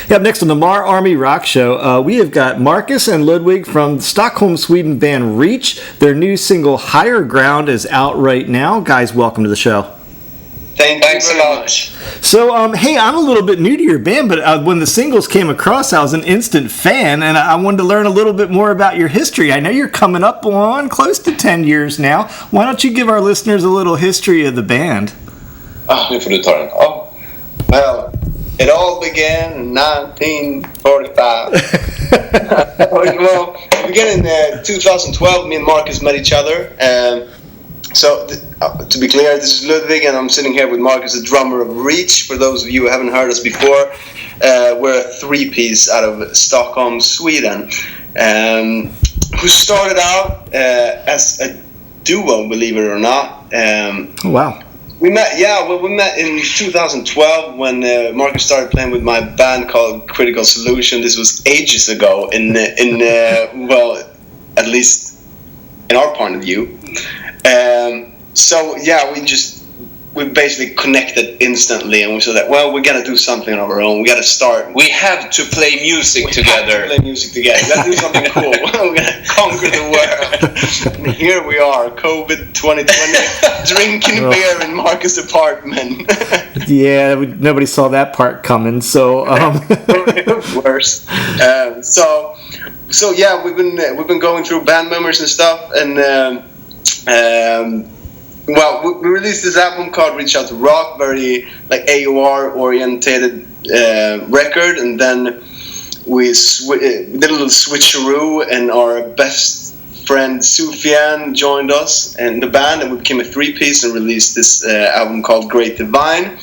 Yeah, up next on the MARR Army Rock Show, we have got Marcus and Ludwig from Stockholm, Sweden band Reach. Their new single, Higher Ground, is out right now. Guys, welcome to the show. Thanks a lot. So, hey, I'm a little bit new to your band, but when the singles came across, I was an instant fan, and I wanted to learn a little bit more about your history. I know you're coming up on close to 10 years now. Why don't you give our listeners a little history of the band? Nu får du ta den. Well, it all began in 1945. Well, it began in 2012. Me and Marcus met each other. To be clear, this is Ludwig, and I'm sitting here with Marcus, the drummer of Reach. For those of you who haven't heard us before, we're a three-piece out of Stockholm, Sweden, who started out as a duo, believe it or not. Wow. We met in 2012 when Marcus started playing with my band called Critical Solution. This was ages ago, well, at least in our point of view. We basically connected instantly, and we said that, well, we got to do something on our own. We got to start. We have to play music together. We got to do something cool. We're going to conquer the world. And here we are, COVID 2020, drinking beer in Marcus' apartment. Yeah, nobody saw that part coming. So, worse. So yeah, we've been going through band members and stuff, and. Well, we released this album called Reach Out to Rock, very like AOR orientated record, and then we did a little switcheroo, and our best friend Sufjan joined us in the band, and we became a three-piece and released this album called Great Divine,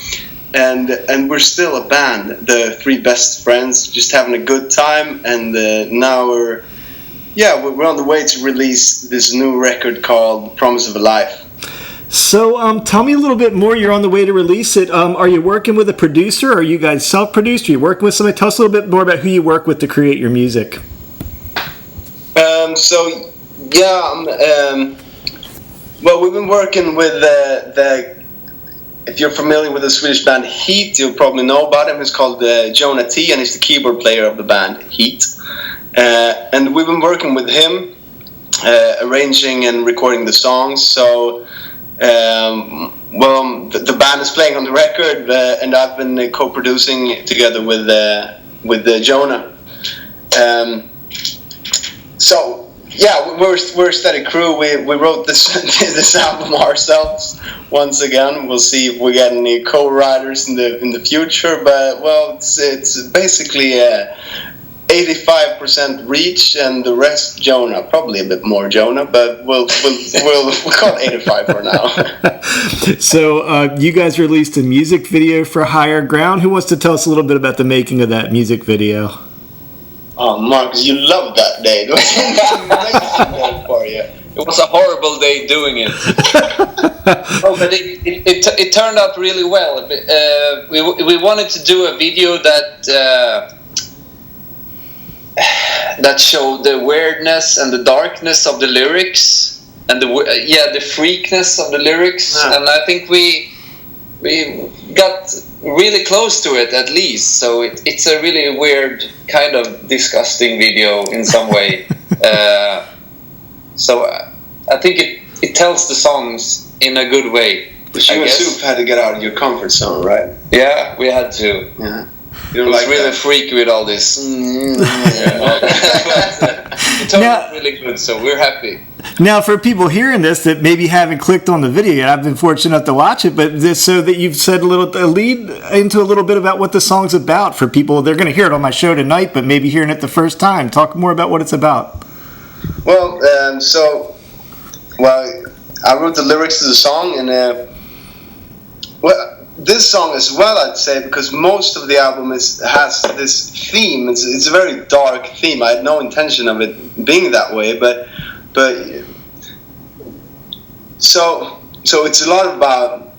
and we're still a band, the three best friends, just having a good time, and now we're on the way to release this new record called Promise of a Life. So, tell me a little bit more. You're on the way to release it. Are you working with a producer? Are you guys self-produced? Are you working with somebody? Tell us a little bit more about who you work with to create your music. Well, we've been working with if you're familiar with the Swedish band Heat, you'll probably know about him. He's called Jonah T, and he's the keyboard player of the band Heat. And we've been working with him, arranging and recording the songs. So, the band is playing on the record, and I've been co-producing together with Jonah. We're a steady crew. We wrote this album ourselves. Once again, we'll see if we get any co-writers in the future. But it's basically 85% Reach and the rest Jonah, probably a bit more Jonah, but we'll call it 85 for now. So you guys released a music video for Higher Ground. Who wants to tell us a little bit about the making of that music video? Oh, Marcus, you loved that day. It was an amazing day for you. It was a horrible day doing it. But it turned out really well. We wanted to do a video that showed the weirdness and the darkness of the lyrics, and the freakness of the lyrics. Yeah. And I think we got really close to it, at least. So it's a really weird, kind of disgusting video in some way. So I think it tells the songs in a good way. But you and Soup had to get out of your comfort zone, right? Yeah, we had to. Yeah. It was really freaky with all this. It turned out really good, so we're happy. Now, for people hearing this that maybe haven't clicked on the video yet, I've been fortunate enough to watch it, but so that you've said a lead into a little bit about what the song's about for people. They're going to hear it on my show tonight, but maybe hearing it the first time. Talk more about what it's about. Well, I wrote the lyrics to the song, and this song as well, I'd say, because most of the album has this theme. It's a very dark theme. I had no intention of it being that way, but so it's a lot about.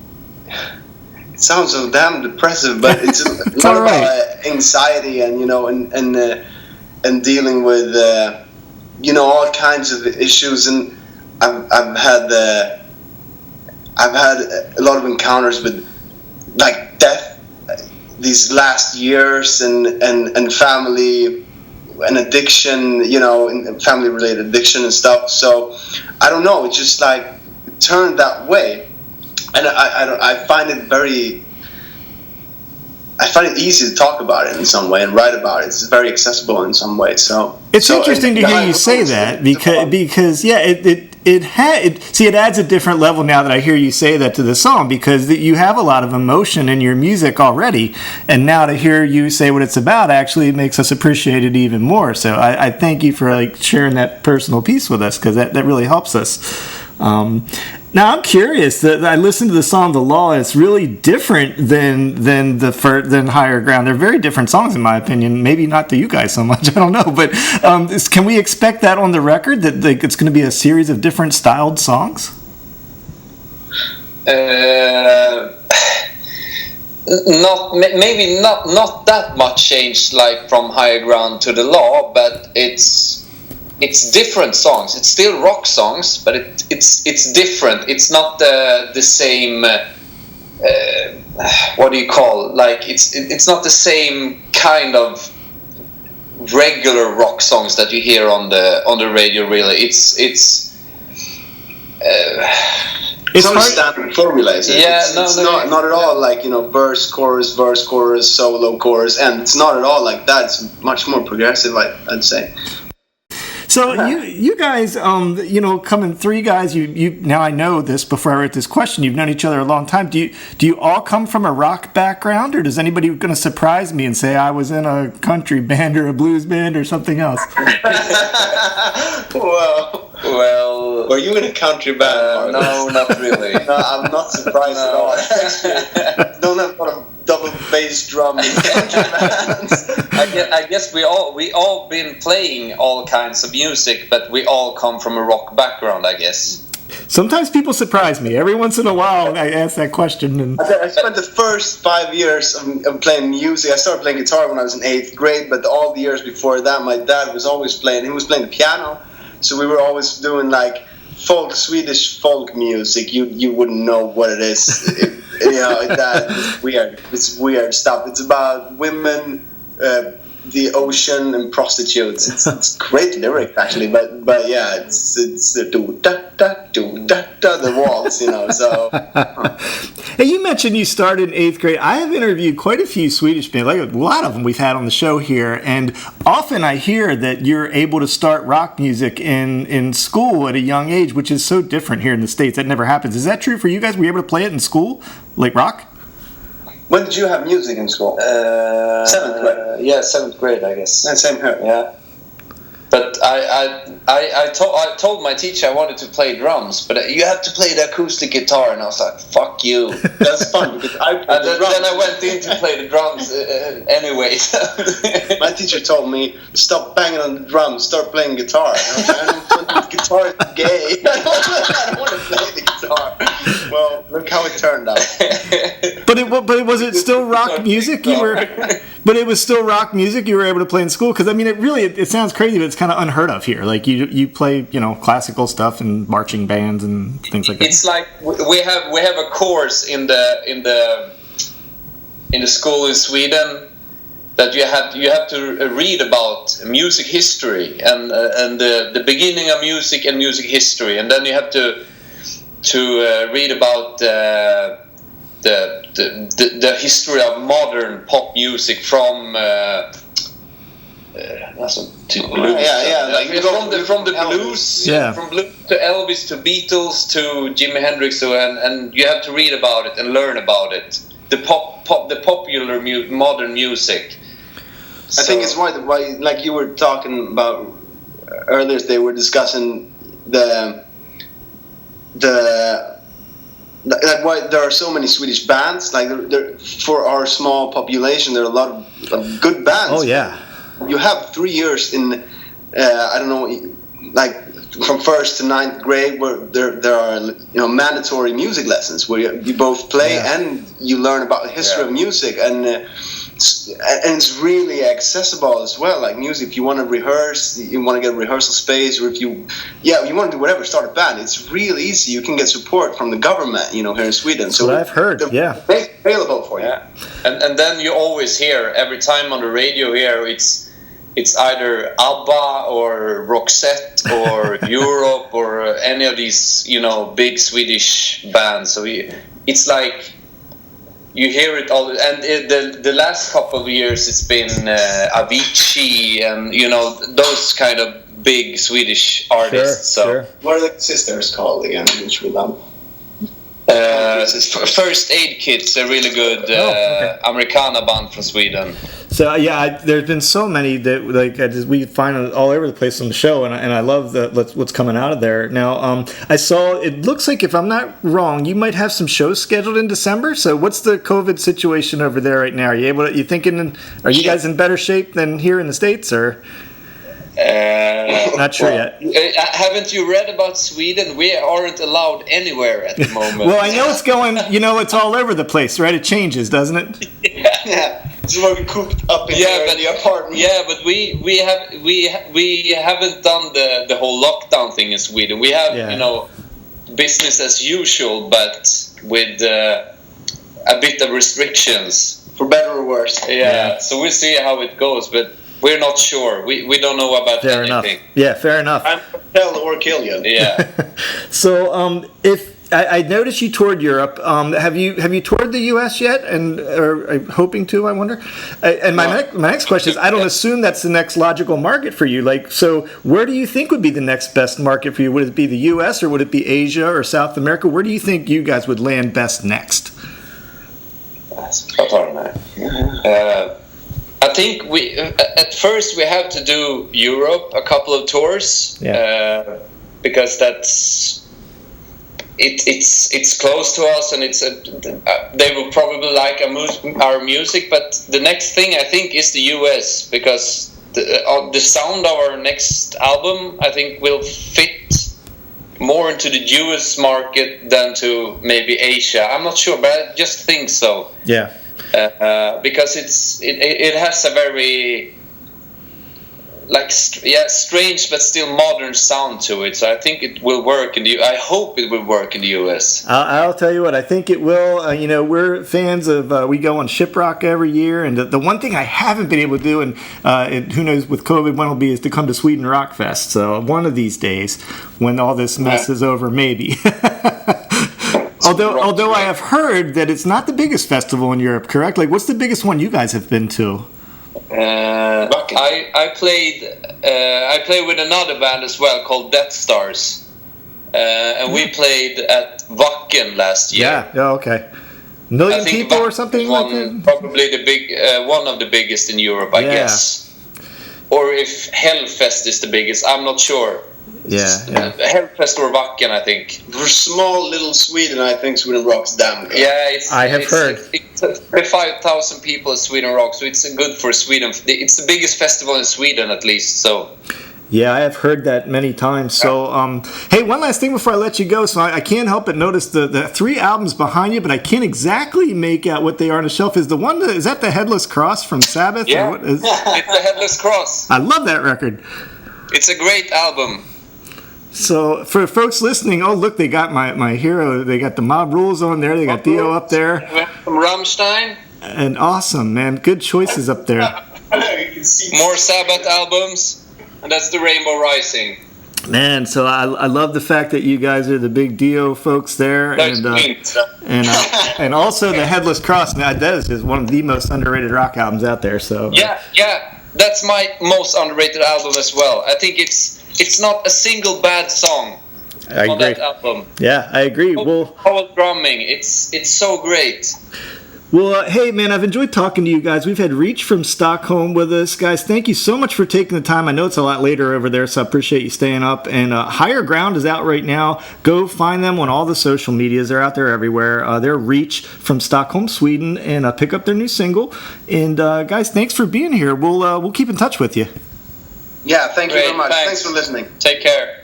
It sounds so damn depressive, but it's a lot about anxiety and and dealing with all kinds of issues. And I've had a lot of encounters with like death these last years and family and addiction, and family related addiction and stuff. So I don't know, it's just like turned that way, and I find it easy to talk about it in some way and write about it. It's very accessible in some way. So it's interesting to hear you say that, because it adds a different level now that I hear you say that to the song, because you have a lot of emotion in your music already, and now to hear you say what it's about actually makes us appreciate it even more. So I thank you for sharing that personal piece with us, because that really helps us. Now I'm curious. That I listened to the song "The Law," and it's really different than Higher Ground. They're very different songs, in my opinion. Maybe not to you guys so much. I don't know, but can we expect that on the record, that it's going to be a series of different styled songs? Not that much change, like from Higher Ground to The Law, but it's different songs. It's still rock songs, but it's different. It's not the same. What do you call? It's not the same kind of regular rock songs that you hear on the radio. Really, it's not a standard formula, is it? It's not at all like verse, chorus, solo, chorus, and it's not at all like that. It's much more progressive, I'd say. So you guys, coming three guys, you now I know this before I wrote this question. You've known each other a long time. Do you all come from a rock background, or is anybody going to surprise me and say I was in a country band or a blues band or something else? Well, were you in a country band? No, not really. No, I'm not surprised at all. Don't have a lot of double bass drum in country bands. I guess we all been playing all kinds of music, but we all come from a rock background, I guess. Sometimes people surprise me. Every once in a while, I ask that question. And I spent the first 5 years of playing music. I started playing guitar when I was in 8th grade, but all the years before that, my dad was always playing. He was playing the piano, so we were always doing Swedish folk music. You wouldn't know what it is. It's weird. It's weird stuff. It's about women, the ocean, and prostitutes. It's great lyric actually, but yeah, it's the do da da do da da the waltz, So. Hey, you mentioned you started in 8th grade. I have interviewed quite a few Swedish bands, like a lot of them we've had on the show here, and often I hear that you're able to start rock music in school at a young age, which is so different here in the States. That never happens. Is that true for you guys? Were you able to play it in school, like rock? When did you have music in school? 7th grade. Yeah, 7th grade, I guess. Same here. Yeah. But I told my teacher I wanted to play drums, but you have to play the acoustic guitar, and I was like, "Fuck you." That's fun because then I went in to play the drums anyway. My teacher told me, "Stop banging on the drums, start playing guitar." And I was like, "I don't want guitar is gay. I don't want to play the guitar." Well, look how it turned out. But was it still rock music you were? But it was still rock music you were able to play in school, because I mean, it sounds crazy, but it's kind of unheard of here. Like you play classical stuff and marching bands and things like that. It's like we have a course in the school in Sweden that you have to read about music history and the beginning of music and music history, and then you have to read about the history of modern pop music from from the blues, from blues to Elvis to Beatles to Jimi Hendrix, and you have to read about it and learn about it. The popular modern music. I think it's why like you were talking about earlier, they were discussing why there are so many Swedish bands. Like for our small population, there are a lot of good bands. Oh yeah. You have 3 years in I don't know, like from 1st to 9th grade, where there are mandatory music lessons where you both play and you learn about the history of music, and it's really accessible as well. Like music, if you want to rehearse, you want to get a rehearsal space, or if you want to do whatever, start a band, it's real easy. You can get support from the government, here in Sweden. So what I've heard, available for you. Yeah. And then you always hear, every time on the radio here, it's either ABBA or Roxette or Europe or any of these, big Swedish bands. So it's like you hear it all. And the last couple of years, it's been Avicii and those kind of big Swedish artists. Sure. What are the sisters called again? Which with them? First Aid Kit's a really good Americana band from Sweden. So there's been so many that we find all over the place on the show, and I love what's coming out of there. Now, I saw it looks like, if I'm not wrong, you might have some shows scheduled in December. So what's the COVID situation over there right now? Are you are you guys in better shape than here in the States, or? Not sure yet. Haven't you read about Sweden? We aren't allowed anywhere at the moment. Well, I know it's going. It's all over the place, right? It changes, doesn't it? Yeah. It's like cooped up in the apartment. Yeah, but we haven't done the whole lockdown thing in Sweden. We have business as usual, but with a bit of restrictions, for better or worse. Yeah. So we'll see how it goes, but. We're not sure. We don't know about fair anything. Enough. Yeah, fair enough. I'm tell or kill you. Yeah. So, if I noticed you toured Europe, have you toured the U.S. yet? And or hoping to? I wonder. And my next question is, I don't assume that's the next logical market for you. So where do you think would be the next best market for you? Would it be the U.S. or would it be Asia or South America? Where do you think you guys would land best next? I think at first we have to do Europe, a couple of tours, because it's close to us, and they will probably like our music. But the next thing I think is the US, because the sound of our next album I think will fit more into the US market than to maybe Asia. I'm not sure, but I just think so. Yeah. Because it has a very strange but still modern sound to it. So I think it will work I hope it will work in the US. I'll tell you what, I think it will. We're fans of. We go on Shiprock every year, and the one thing I haven't been able to do, and who knows with COVID when it'll be, is to come to Sweden Rock Fest. So one of these days, when all this mess is over, maybe. Although I have heard that it's not the biggest festival in Europe, correct? Like, what's the biggest one you guys have been to? I played with another band as well called Death Stars, and we played at Wacken last year. Yeah. Okay. Million people or something like that. Probably one of the biggest in Europe, I guess. Or if Hellfest is the biggest, I'm not sure. Yeah. Hellfest or Wacken, I think. For small little Sweden, I think Sweden Rock's damn good. Yeah, I have heard. It's 5,000 people at Sweden Rock, so it's good for Sweden. It's the biggest festival in Sweden, at least. So. Yeah, I have heard that many times. So, hey, one last thing before I let you go. So I can't help but notice the 3 albums behind you, but I can't exactly make out what they are on the shelf. Is that the Headless Cross from Sabbath? Yeah, or what is? It's the Headless Cross. I love that record. It's a great album. So for folks listening, oh look, they got my hero. They got the Mob Rules on there. They got Dio up there. From Rammstein. And awesome, man. Good choices up there. More Sabbath albums, and that's the Rainbow Rising. Man, so I love the fact that you guys are the big Dio folks there, and also the Headless Cross. Now that is one of the most underrated rock albums out there. So yeah, that's my most underrated album as well. I think it's not a single bad song on that album. Yeah, I agree. Whole drumming, it's so great. Well, hey, man, I've enjoyed talking to you guys. We've had Reach from Stockholm with us. Guys, thank you so much for taking the time. I know it's a lot later over there, so I appreciate you staying up. And Higher Ground is out right now. Go find them on all the social medias. They're out there everywhere. They're Reach from Stockholm, Sweden, and pick up their new single. And, guys, thanks for being here. We'll keep in touch with you. Yeah, thank you very much. Thanks for listening. Take care.